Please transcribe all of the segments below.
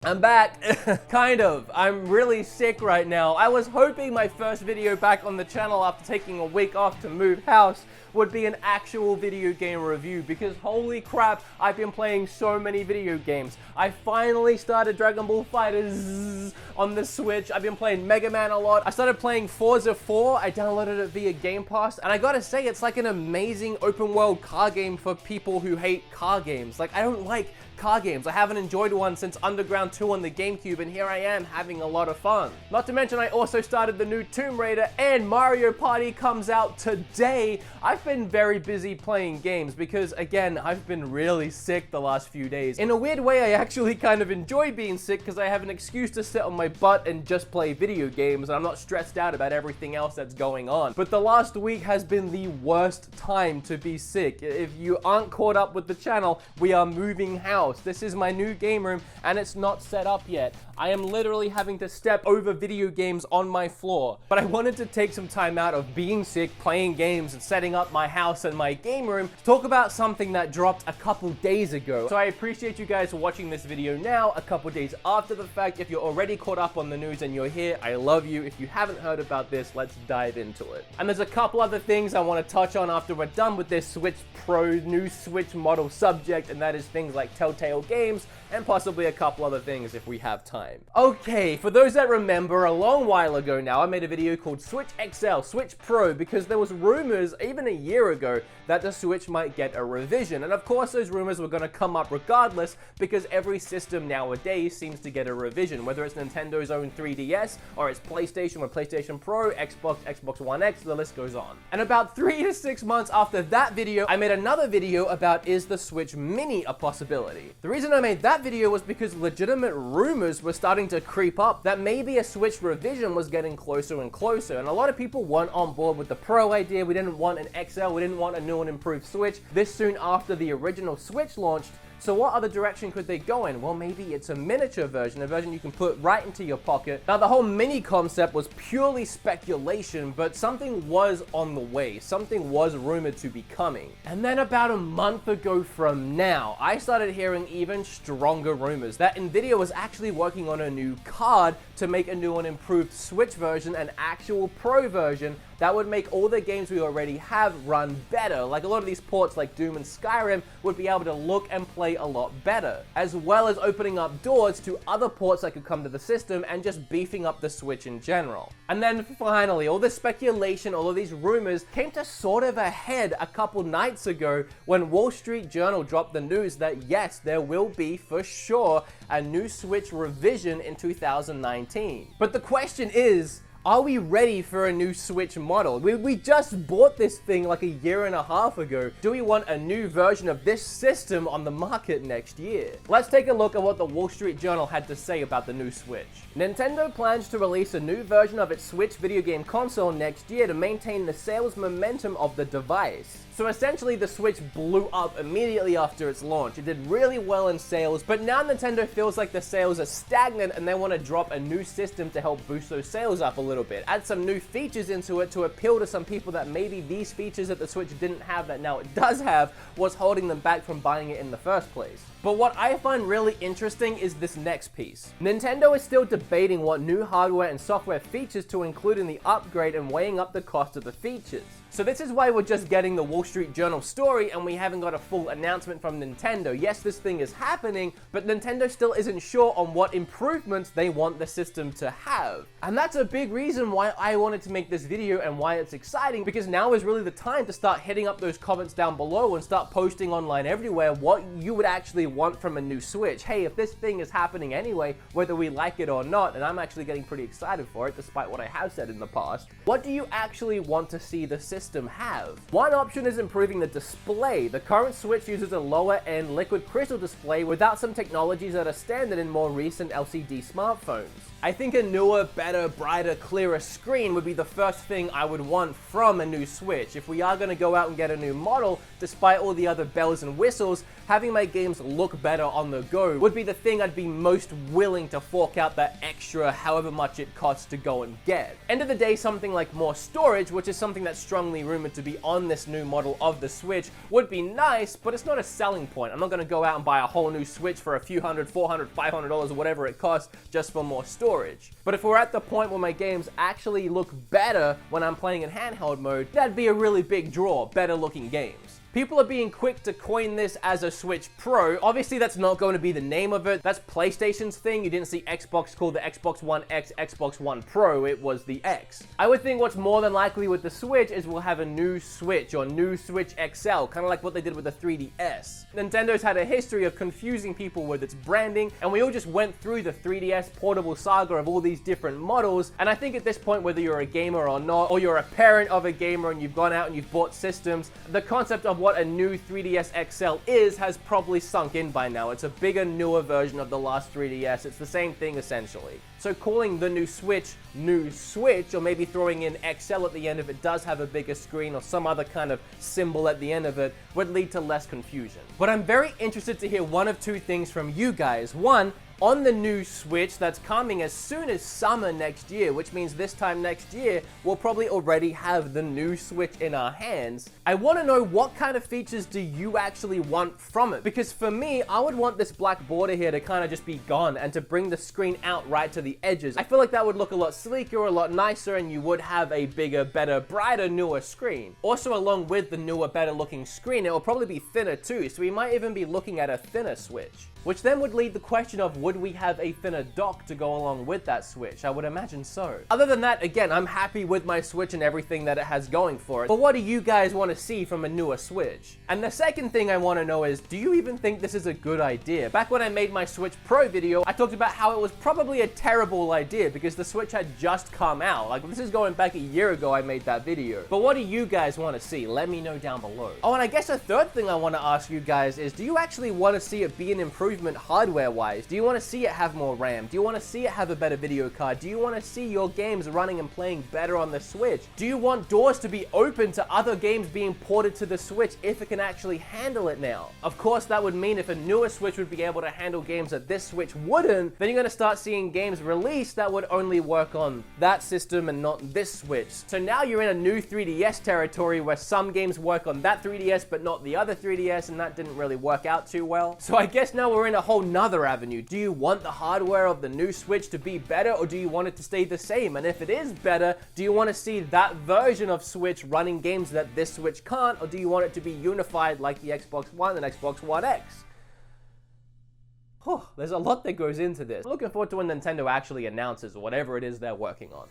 I'm back. Kind of. I'm really sick right now. I was hoping my first video back on the channel after taking a week off to move house would be an actual video game review, because holy crap, I've been playing so many video games. I finally started Dragon Ball FighterZ on the Switch. I've been playing Mega Man a lot. I started playing Forza 4. I downloaded it via Game Pass, and I gotta say, it's like an amazing open world car game for people who hate car games. Like, I don't like car games. I haven't enjoyed one since Underground 2 on the GameCube, and here I am having a lot of fun. Not to mention, I also started the new Tomb Raider, and Mario Party comes out today. I've been very busy playing games because, again, I've been really sick the last few days. In a weird way, I actually kind of enjoy being sick because I have an excuse to sit on my butt and just play video games, and I'm not stressed out about everything else that's going on. But the last week has been the worst time to be sick. If you aren't caught up with the channel, we are moving house. This is my new game room, and it's not set up yet. I am literally having to step over video games on my floor. But I wanted to take some time out of being sick, playing games, and setting up my house and my game room to talk about something that dropped a couple days ago. So I appreciate you guys watching this video now, a couple days after the fact. If you're already caught up on the news and you're here, I love you. If you haven't heard about this, let's dive into it. And there's a couple other things I want to touch on after we're done with this Switch Pro new Switch model subject, and that is things like Telltale games and possibly a couple other things if we have time. Okay, for those that remember, a long while ago now, I made a video called Switch XL, Switch Pro, because there was rumors even a year ago that the Switch might get a revision. And of course, those rumors were going to come up regardless, because every system nowadays seems to get a revision, whether it's Nintendo's own 3DS, or it's PlayStation or PlayStation Pro, Xbox, Xbox One X, the list goes on. And about 3 to 6 months after that video, I made another video about, is the Switch Mini a possibility? The reason I made that video was because legitimate rumors were starting to creep up that maybe a Switch revision was getting closer and closer, and a lot of people weren't on board with the Pro idea. We didn't want an XL, we didn't want a new and improved Switch this soon after the original Switch launched. So what other direction could they go in? Well, maybe it's a miniature version, a version you can put right into your pocket. Now, the whole mini concept was purely speculation, but something was on the way. Something was rumored to be coming. And then about a month ago from now, I started hearing even stronger rumors that Nvidia was actually working on a new card to make a new and improved Switch version, an actual Pro version that would make all the games we already have run better. Like, a lot of these ports like Doom and Skyrim would be able to look and play a lot better, as well as opening up doors to other ports that could come to the system and just beefing up the Switch in general. And then finally, all this speculation, all of these rumors came to sort of a head a couple nights ago when Wall Street Journal dropped the news that yes, there will be for sure a new Switch revision in 2019. But the question is, are we ready for a new Switch model? We just bought this thing like a year and a half ago. Do we want a new version of this system on the market next year? Let's take a look at what the Wall Street Journal had to say about the new Switch. Nintendo plans to release a new version of its Switch video game console next year to maintain the sales momentum of the device. So essentially, the Switch blew up immediately after its launch. It did really well in sales, but now Nintendo feels like the sales are stagnant and they want to drop a new system to help boost those sales up a little bit. Add some new features into it to appeal to some people that maybe these features that the Switch didn't have that now it does have was holding them back from buying it in the first place. But what I find really interesting is this next piece. Nintendo is still debating what new hardware and software features to include in the upgrade and weighing up the cost of the features. So this is why we're just getting the Wall Street Journal story and we haven't got a full announcement from Nintendo. Yes, this thing is happening, but Nintendo still isn't sure on what improvements they want the system to have. And that's a big reason why I wanted to make this video and why it's exciting, because now is really the time to start hitting up those comments down below and start posting online everywhere what you would actually want from a new Switch. Hey, if this thing is happening anyway, whether we like it or not, and I'm actually getting pretty excited for it despite what I have said in the past, what do you actually want to see the system have? One option is improving the display. The current Switch uses a lower end liquid crystal display without some technologies that are standard in more recent LCD smartphones. I think a newer, better, brighter, clearer screen would be the first thing I would want from a new Switch. If we are going to go out and get a new model, despite all the other bells and whistles, having my games look better on the go would be the thing I'd be most willing to fork out that extra however much it costs to go and get. End of the day, something like more storage, which is something that's strongly rumored to be on this new model of the Switch, would be nice, but it's not a selling point. I'm not going to go out and buy a whole new Switch for a few $100, $400, $500 or whatever it costs just for more storage. But if we're at the point where my games actually look better when I'm playing in handheld mode, that'd be a really big draw, better looking games. People are being quick to coin this as a Switch Pro. Obviously, that's not going to be the name of it. That's PlayStation's thing. You didn't see Xbox call the Xbox One X Xbox One Pro. It was the X. I would think what's more than likely with the Switch is we'll have a new Switch or new Switch XL, kind of like what they did with the 3DS. Nintendo's had a history of confusing people with its branding, and we all just went through the 3DS portable saga of all these different models, and I think at this point, whether you're a gamer or not, or you're a parent of a gamer and you've gone out and you've bought systems, the concept of what a new 3DS XL is has probably sunk in by now. It's a bigger, newer version of the last 3DS. It's the same thing essentially. So calling the new Switch, or maybe throwing in XL at the end if it does have a bigger screen or some other kind of symbol at the end of it, would lead to less confusion. But I'm very interested to hear one of two things from you guys. One, on the new Switch that's coming as soon as summer next year, which means this time next year, we'll probably already have the new Switch in our hands. I want to know what kind of features do you actually want from it? Because for me, I would want this black border here to kind of just be gone and to bring the screen out right to the edges. I feel like that would look a lot sleeker, a lot nicer, and you would have a bigger, better, brighter, newer screen. Also, along with the newer, better looking screen, it will probably be thinner too, so we might even be looking at a thinner Switch. Which then would lead the question of, would we have a thinner dock to go along with that Switch? I would imagine so. Other than that, again, I'm happy with my Switch and everything that it has going for it. But what do you guys want to see from a newer Switch? And the second thing I want to know is, do you even think this is a good idea? Back when I made my Switch Pro video, I talked about how it was probably a terrible idea because the Switch had just come out. Like, this is going back a year ago I made that video. But what do you guys want to see? Let me know down below. Oh, and I guess a third thing I want to ask you guys is, do you actually want to see it be an improvement hardware-wise? Do you want to see it have more RAM? Do you want to see it have a better video card? Do you want to see your games running and playing better on the Switch? Do you want doors to be open to other games being ported to the Switch if it can actually handle it now? Of course, that would mean if a newer Switch would be able to handle games that this Switch wouldn't, then you're going to start seeing games released that would only work on that system and not this Switch. So now you're in a new 3DS territory where some games work on that 3DS but not the other 3DS, and that didn't really work out too well. So I guess now we're in a whole nother avenue. Do you want the hardware of the new Switch to be better, or do you want it to stay the same? And if it is better, do you want to see that version of Switch running games that this Switch can't, or do you want it to be unified like the Xbox One and Xbox One X? There's a lot that goes into this. I'm looking forward to when Nintendo actually announces whatever it is they're working on.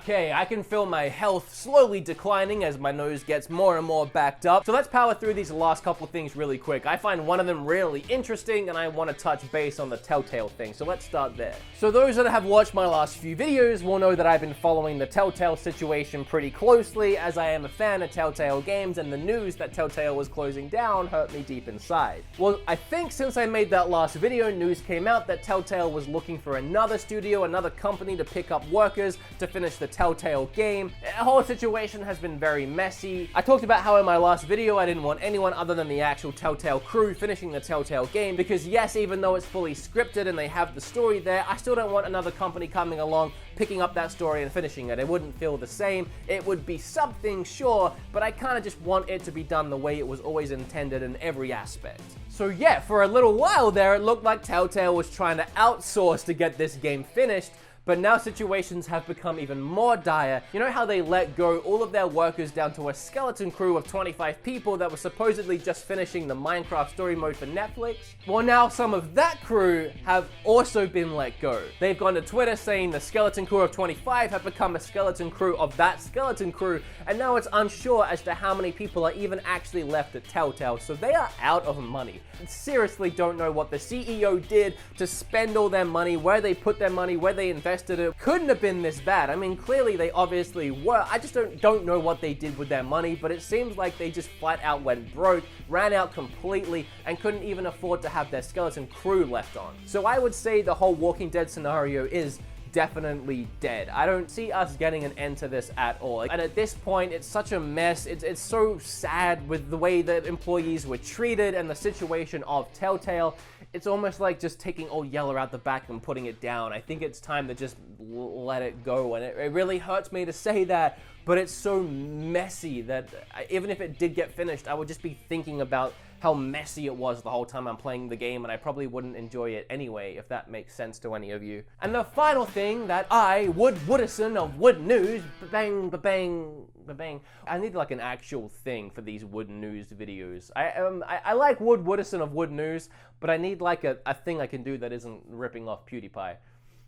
Okay, I can feel my health slowly declining as my nose gets more and more backed up. So let's power through these last couple things really quick. I find one of them really interesting and I want to touch base on the Telltale thing. So let's start there. So those that have watched my last few videos will know that I've been following the Telltale situation pretty closely, as I am a fan of Telltale games, and the news that Telltale was closing down hurt me deep inside. Well, I think since I made that last video, news came out that Telltale was looking for another studio, another company to pick up workers to finish the Telltale game. The whole situation has been very messy. I talked about how in my last video I didn't want anyone other than the actual Telltale crew finishing the Telltale game, because yes, even though it's fully scripted and they have the story there, I still don't want another company coming along, picking up that story and finishing it. It wouldn't feel the same. It would be something, sure, but I kind of just want it to be done the way it was always intended in every aspect. So yeah, for a little while there, it looked like Telltale was trying to outsource to get this game finished, but now situations have become even more dire. You know how they let go all of their workers down to a skeleton crew of 25 people that were supposedly just finishing the Minecraft story mode for Netflix? Well, now some of that crew have also been let go. They've gone to Twitter saying the skeleton crew of 25 have become a skeleton crew of that skeleton crew, and now it's unsure as to how many people are even actually left at Telltale, so they are out of money. I seriously don't know what the CEO did to spend all their money, where they put their money, where they invested it. Couldn't have been this bad. I mean, clearly they obviously were. I just don't know what they did with their money, but it seems like they just flat out went broke, ran out completely, and couldn't even afford to have their skeleton crew left on. So I would say the whole Walking Dead scenario is definitely dead. I don't see us getting an end to this at all. And at this point, it's such a mess. It's so sad with the way that employees were treated and the situation of Telltale. It's almost like just taking old Yeller out the back and putting it down. I think it's time to just let it go, and it really hurts me to say that, but it's so messy that even if it did get finished, I would just be thinking about how messy it was the whole time I'm playing the game, and I probably wouldn't enjoy it anyway, if that makes sense to any of you. And the final thing that I, Woodison of Wood News, bang, bang, bang. I need like an actual thing for these Wood News videos. I like Woodison of Wood News, but I need like a thing I can do that isn't ripping off PewDiePie.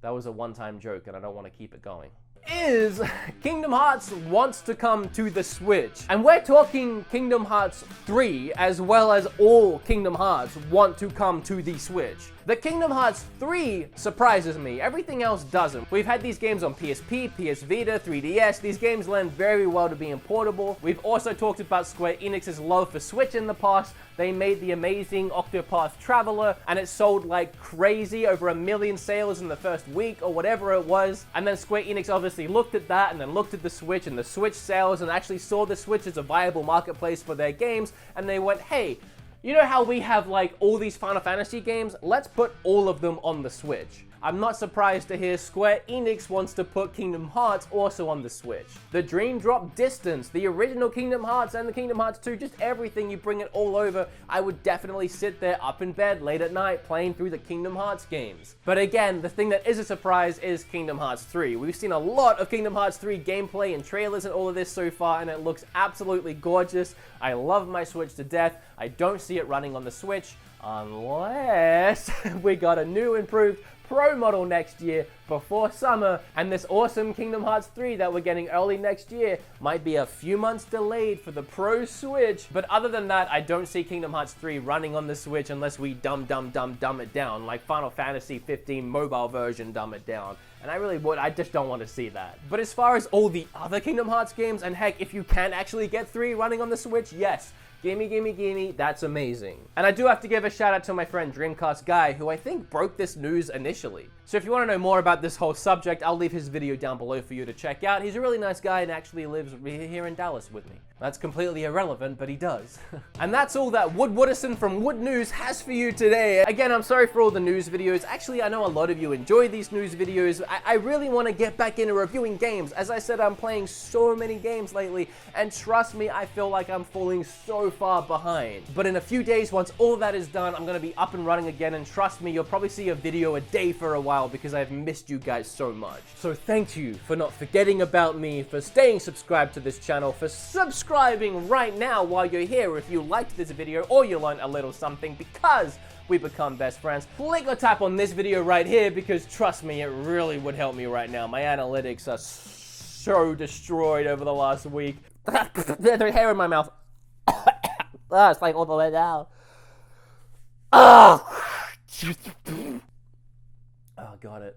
That was a one-time joke, and I don't want to keep it going. Is Kingdom Hearts wants to come to the Switch. And we're talking Kingdom Hearts 3, as well as all Kingdom Hearts want to come to the Switch. The Kingdom Hearts 3 surprises me, everything else doesn't. We've had these games on PSP, PS Vita, 3DS, these games lend very well to being portable. We've also talked about Square Enix's love for Switch in the past. They made the amazing Octopath Traveler, and it sold like crazy, over 1 million sales in the first week, or whatever it was. And then Square Enix obviously looked at that, and then looked at the Switch and the Switch sales, and actually saw the Switch as a viable marketplace for their games, and they went, hey, you know how we have like all these Final Fantasy games? Let's put all of them on the Switch. I'm not surprised to hear Square Enix wants to put Kingdom Hearts also on the Switch. The Dream Drop Distance, the original Kingdom Hearts and the Kingdom Hearts 2, just everything, you bring it all over. I would definitely sit there up in bed late at night playing through the Kingdom Hearts games. But again, the thing that is a surprise is Kingdom Hearts 3. We've seen a lot of Kingdom Hearts 3 gameplay and trailers and all of this so far, and it looks absolutely gorgeous. I love my Switch to death. I don't see it running on the Switch unless we got a new improved Pro model next year before summer, and this awesome Kingdom Hearts 3 that we're getting early next year might be a few months delayed for the Pro Switch. But other than that, I don't see Kingdom Hearts 3 running on the Switch unless we dumb it down, like Final Fantasy 15 mobile version dumb it down. And I just don't want to see that. But as far as all the other Kingdom Hearts games, and heck, if you can actually get 3 running on the Switch, yes. Gimme, that's amazing. And I do have to give a shout out to my friend Dreamcast Guy, who I think broke this news initially. So if you want to know more about this whole subject, I'll leave his video down below for you to check out. He's a really nice guy and actually lives here in Dallas with me. That's completely irrelevant, but he does. And that's all that Woodison from Wood News has for you today. Again, I'm sorry for all the news videos. Actually, I know a lot of you enjoy these news videos. I really want to get back into reviewing games. As I said, I'm playing so many games lately, and trust me, I feel like I'm falling so far behind. But in a few days, once all that is done, I'm going to be up and running again, and trust me, you'll probably see a video a day for a while because I've missed you guys so much. So thank you for not forgetting about me, for staying subscribed to this channel, for subscribing right now while you're here if you liked this video or you learned a little something, because we become best friends. Click or tap on this video right here because trust me, it really would help me right now. My analytics are so destroyed over the last week. There's hair in my mouth. It's like all the way down. Oh, got it.